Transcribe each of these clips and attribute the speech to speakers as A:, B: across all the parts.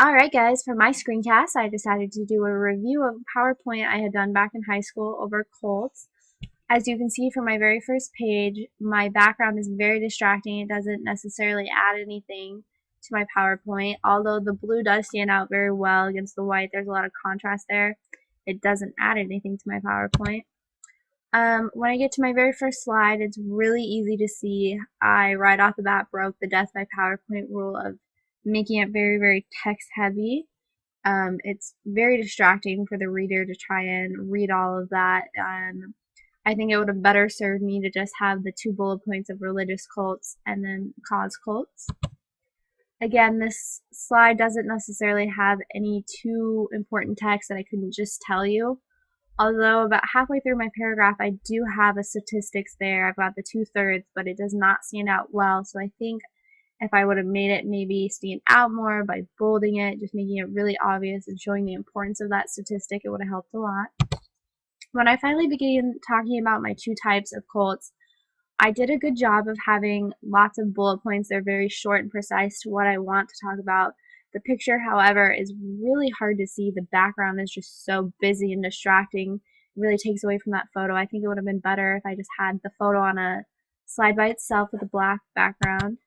A: Alright guys, for my screencast, I decided to do a review of a PowerPoint I had done back in high school over Colts. As you can see from my very first page, my background is very distracting. It doesn't necessarily add anything to my PowerPoint. Although the blue does stand out very well against the white, there's a lot of contrast there. It doesn't add anything to my PowerPoint. When I get to my very first slide, it's really easy to see I right off the bat broke the death by PowerPoint rule of making it very, very text heavy. It's very distracting for the reader to try and read all of that. And I think it would have better served me to just have the 2 bullet points of religious cults and then cause cults. Again, this slide doesn't necessarily have any too important text that I couldn't just tell you. Although about halfway through my paragraph, I do have a statistics there. I've got the 2/3, but it does not stand out well. So I think if I would have made it maybe stand out more by bolding it, just making it really obvious and showing the importance of that statistic, it would have helped a lot. When I finally began talking about my 2 types of cults, I did a good job of having lots of bullet points. They're very short and precise to what I want to talk about. The picture, however, is really hard to see. The background is just so busy and distracting. It really takes away from that photo. I think it would have been better if I just had the photo on a slide by itself with a black background.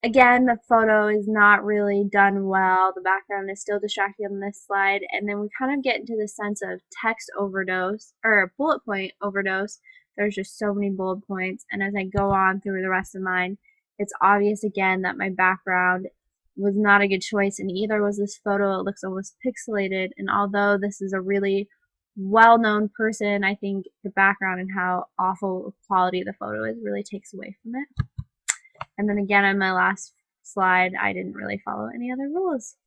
A: Again, the photo is not really done well. The background is still distracting on this slide. And then we kind of get into the sense of text overdose, or bullet point overdose. There's just so many bullet points. And as I go on through the rest of mine, it's obvious again that my background was not a good choice. And either was this photo. It looks almost pixelated. And although this is a really well-known person, I think the background and how awful quality the photo is really takes away from it. And then again on my last slide, I didn't really follow any other rules.